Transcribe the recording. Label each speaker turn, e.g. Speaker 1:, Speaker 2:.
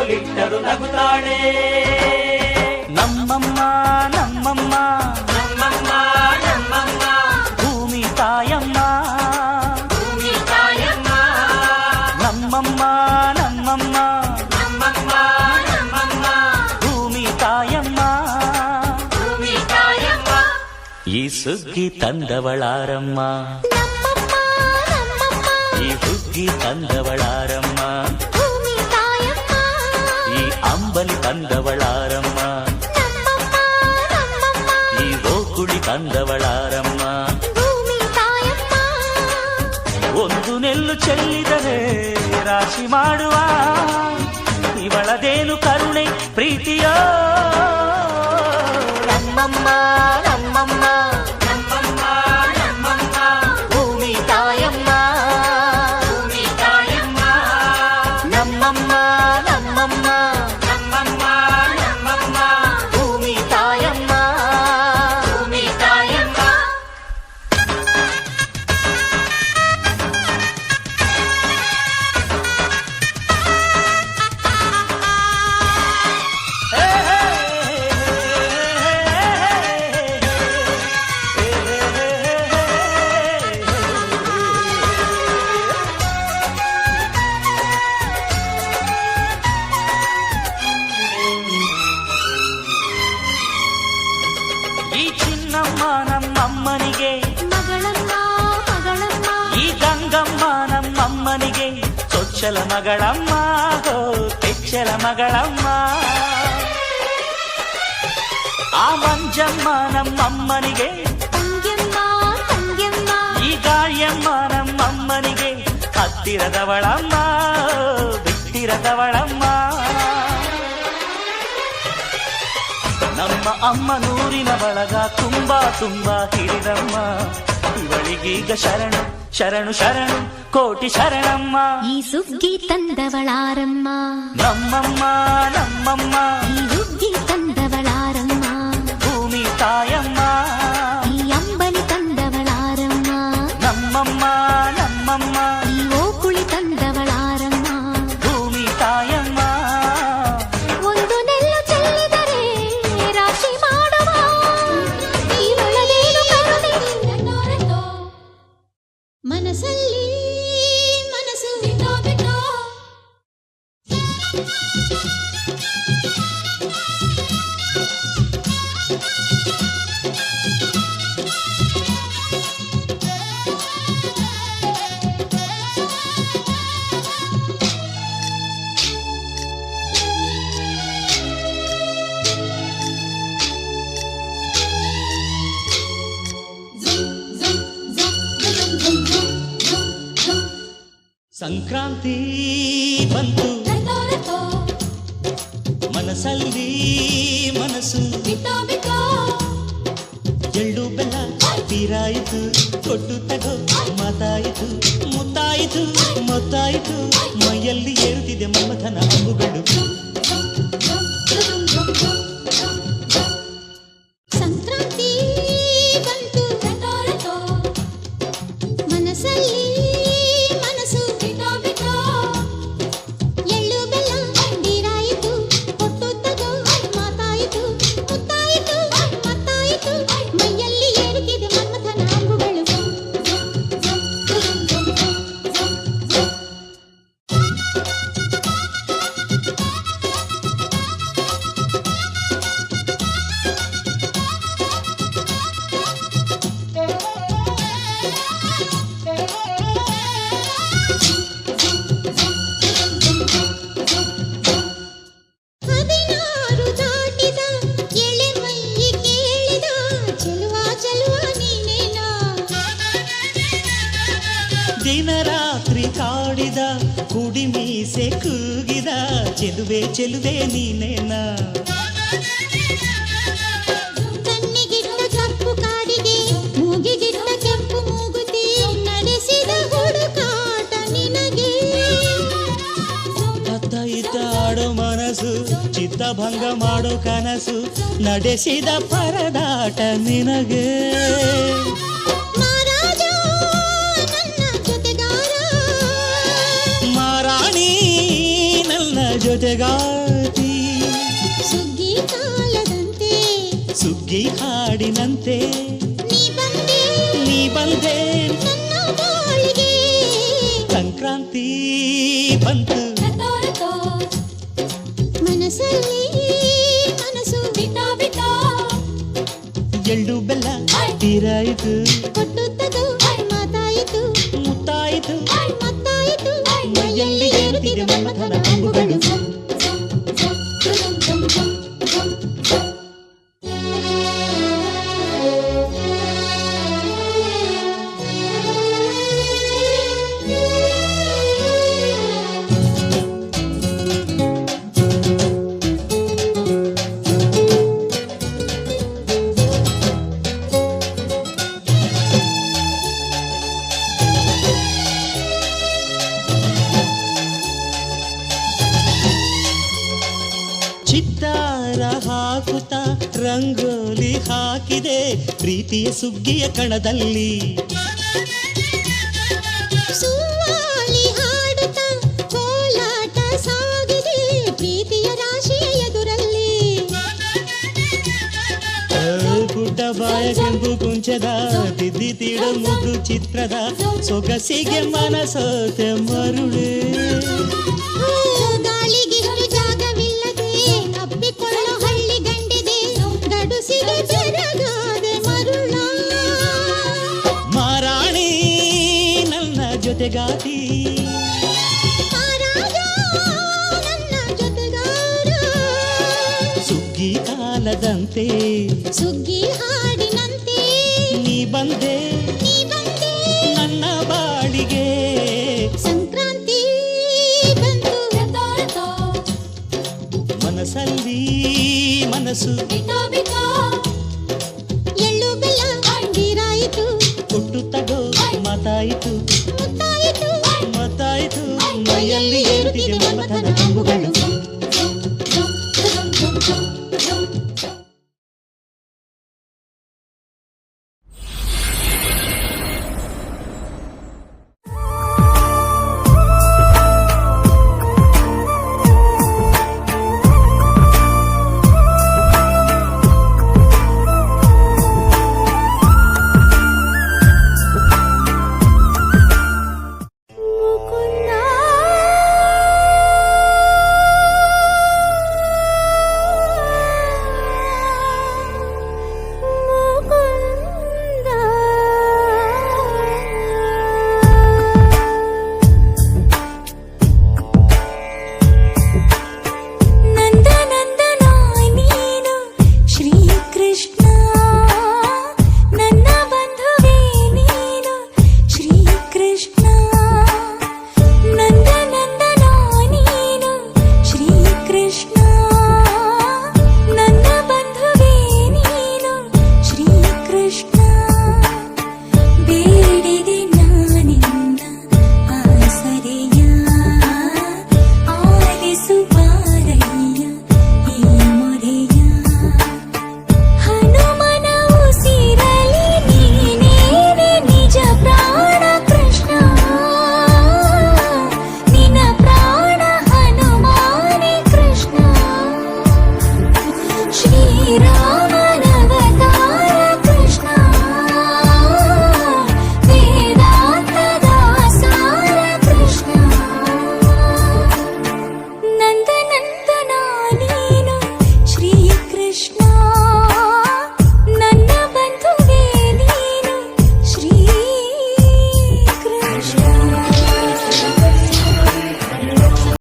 Speaker 1: ಕೋಲಿಟ್ಟರು ನಗುತ್ತಾಳೆ. ನಮ್ಮಮ್ಮ ನಮ್ಮಮ್ಮ ನಮ್ಮಮ್ಮ ನಮ್ಮಮ್ಮ ಭೂಮಿ ತಾಯಮ್ಮ ಭೂಮಿ ತಾಯಮ್ಮ ನಮ್ಮಮ್ಮ ನಮ್ಮಮ್ಮ ನಮ್ಮಮ್ಮ ನಮ್ಮಮ್ಮ ಭೂಮಿ ತಾಯಮ್ಮ ಭೂಮಿ ತಾಯಮ್ಮ. ಈ ಸುಗ್ಗಿ ತಂದವಳಾರಮ್ಮ ಈ ಹುಗ್ಗಿ ತಂದವಳಾರಮ್ಮ ಈ ಅಂಬಲಿ ತಂದವಳಾರಮ್ಮ ಈ ಗೋಕುಳಿ ತಂದವಳಾರಮ್ಮ. ಒಂದು ನೆಲ್ಲು ಚೆಲ್ಲಿದರೆ ರಾಶಿ ಮಾಡುವ ಇವಳದೇನು ಕರುಣೆ ಪ್ರೀತಿಯೋ. ನಮ್ಮಮ್ಮ ನಮ್ಮಮ್ಮ ನಮ್ಮಮ್ಮ ನಮ್ಮಮ್ಮ ಭೂಮಿ ತಾಯಮ್ಮ ಭೂಮಿ ತಾಯಮ್ಮ ನಮ್ಮಮ್ಮ ನಮ್ಮಮ್ಮ ನಮ್ಮಮ್ಮ ನಮ್ಮಮ್ಮ ಭೂಮಿ ತಾಯಮ್ಮ ಭೂಮಿ ತಾಯಮ್ಮ. ಈ ಚಿನ್ನಮ್ಮ ನಮ್ಮಮ್ಮನಿಗೆ ಮಗಳಮ್ಮ ಮಗಳಮ್ಮ ಈ ಗಂಗಮ್ಮ ನಮ್ಮಮ್ಮನಿಗೆ ಚೊಚ್ಚಲ ಮಗಳಮ್ಮ ಕೆಚ್ಚಲ ಮಗಳಮ್ಮ. ಆ ಮಂಜಮ್ಮ ನಮ್ಮಮ್ಮನಿಗೆ ತಂಗ್ಯಮ್ಮ ತಂಗ್ಯಮ್ಮ ಈ ಗಾಳಿಯಮ್ಮ ನಮ್ಮಮ್ಮನಿಗೆ ಹತ್ತಿರದವಳಮ್ಮ ಬಿಟ್ಟಿರದವಳಮ್ಮ. ನಮ್ಮ ಅಮ್ಮ ನೂರಿನ ಬಳಗ ತುಂಬಾ ತುಂಬಾ ಹಿರಿದಮ್ಮ ಇವಳಿಗೀಗ ಶರಣು ಶರಣು ಶರಣು ಕೋಟಿ ಶರಣಮ್ಮ.
Speaker 2: ಈ ಸುಗ್ಗಿ ತಂದವಳಾರಮ್ಮ
Speaker 1: ನಮ್ಮಮ್ಮ ನಮ್ಮಮ್ಮ
Speaker 2: ಈ ಹುಗ್ಗಿ ತಂದವಳಾರಮ್ಮ
Speaker 1: ಭೂಮಿ ತಾಯಮ್ಮ
Speaker 2: ಈ ಅಂಬಲಿ ತಂದವಳಾರಮ್ಮ
Speaker 1: ನಮ್ಮಮ್ಮ ನಮ್ಮಮ್ಮ
Speaker 2: ಈ ಓಕುಳಿ ತಂದವಳಾರಮ್ಮ
Speaker 1: ಭೂಮಿ ತಾಯಮ್ಮ.
Speaker 2: ಒಂದು ನೆಲ್ಲು ಚೆಲ್ಲಿದರೆ ರಾಶಿ ಮಾಡುವ ಇವಳದೇನು ಕರುಣೆ ಮನಸ್ಸಲ್ಲಿ ಮನಸ್ಸು ಬಿಟ್ಟೋ ಬಿಟ್ಟೋ.
Speaker 1: ಸಂಕ್ರಾಂತಿ ಬಂತು ಮನಸ್ಸಲ್ಲಿ ಮನಸ್ಸು ಎಳ್ಳು ಬೆಲ್ಲ ತೀರಾಯಿತು ಕೊಟ್ಟು ತಗೋ ಮಾತಾಯಿತು ಮುತ್ತಾಯಿತು ಮೊತ್ತಾಯಿತು ಮೈಯಲ್ಲಿ ಏರುತ್ತಿದೆ ಮನ್ಮಥನ ಅಂಬುಗಳು.
Speaker 2: ಸಂಕ್ರಾಂತಿ ಬಂತು ಮನಸ್ಸಲ್ಲಿ ಮನಸ್ಸು ಎಳ್ಳು ಬೆಲ್ಲ ತೀರಾಯಿತು ಕೊಟ್ಟು ತಗೋ ಮಾತಾಯಿತು ಮುತ್ತಾಯಿತು ಮತ್ತಾಯಿತು ಮೈಯಲ್ಲಿ ಏರುತ್ತಿದೆ ಮನ್ಮಥನ ಅಂಬುಗಳು.
Speaker 1: ದಿನ ರಾತ್ರಿ ಕಾಡಿದ ಕುಡಿ ಮೀಸೆ ಕೂಗಿದ ಚೆಲುವೆ ಚೆಲುವೆ ನೀನೇನಾ.
Speaker 2: ಕಣ್ಣಿಗಿಟ್ಟ ಕಪ್ಪು ಕಾಡಿಗೆ ಮೂಗಿಗಿಟ್ಟ ಕೆಂಪು ಮೂಗುತಿ ನಡೆಸಿದ ಹುಡುಕಾಟ ನಿನಗೆ.
Speaker 1: ಅತ್ತ ಇತ್ತ ಆಡೋ ಮನಸ್ಸು ಚಿತ್ತಭಂಗ ಮಾಡೋ ಕನಸು ನಡೆಸಿದ ಪರದಾಟ ನಿನಗೆ. ಜೊತೆಗಾರ
Speaker 2: ಕಾಲದಂತೆ
Speaker 1: ಸುಗ್ಗಿ ಹಾಡಿನಂತೆ
Speaker 2: ನೀ ಬಂದೆ
Speaker 1: ನೀ ಬಂದೆ
Speaker 2: ನನ್ನ ಬಾಳಿಗೆ
Speaker 1: ಸಂಕ್ರಾಂತಿ ಬಂತು
Speaker 2: ಮನಸ್ಸಲ್ಲಿ ಮನಸ್ಸು
Speaker 1: ಎಳ್ಳು ಬೆಲ್ಲ ತೀರಾಯಿತು
Speaker 2: ಕೊಟ್ಟು ತಗೋ ಮಾತಾಯಿತು
Speaker 1: ಮುತ್ತಾಯಿತು
Speaker 2: ಮತ್ತಾಯಿತು
Speaker 1: ಮೈಯಲ್ಲಿ ಏರುತ್ತಿದೆ ಮನ್ಮಥನ ಅಂಬುಗಳು ಚಿತ್ತಾರ ಹಾಕುತ್ತ ರಂಗೋಲಿ ಹಾಕಿದೆ ಪ್ರೀತಿಯ ಸುಗ್ಗಿಯ ಕಣದಲ್ಲಿ
Speaker 2: ಸುವಾಲಿ ಹಾಡುತ್ತ ಕೋಲಾಟ ಸಾಗಿದೆ ಪ್ರೀತಿಯ ರಾಶಿಯ ಎದುರಲ್ಲಿ
Speaker 1: ಗುಡ್ಡ ಬಾಯ ಕೆಂಪು ಕುಂಚದ ತಿದ್ದಿ ತೀಡ ಮುದ್ದು ಚಿತ್ರದ ಸೊಗಸಿಗೆ ಮನಸೋತೆ ಮರುಳೆ
Speaker 2: ಗಾಳಿಗಿಷ್ಟು ಜಾಗವಿಲ್ಲದೆ ಅಪ್ಪಿಕೊಳ್ಳೋ ಹಳ್ಳಿ ಗಂಡಿದೆ ಗಡುಸಿಗೆ ಬೆರಗಾದೆ ಮರುಳ
Speaker 1: ಮಾರಾಣಿ ನನ್ನ ಜೊತೆಗಾತಿ
Speaker 2: ಮಹಾರಾಜ ನನ್ನ ಜೊತೆಗಾರ
Speaker 1: ಸುಗ್ಗಿ ಕಾಲದಂತೆ
Speaker 2: ಸುಗ್ಗಿ ಹಾಡಿನಂತೆ
Speaker 1: ನೀ ಬಂದೆ ನನ್ನ ಬಾಳಿಗೆ
Speaker 2: ಸಂಕ್ರಾಂತಿ ಬಂತು
Speaker 1: ಮನಸ್ಸಲ್ಲಿ ಮನಸ್ಸು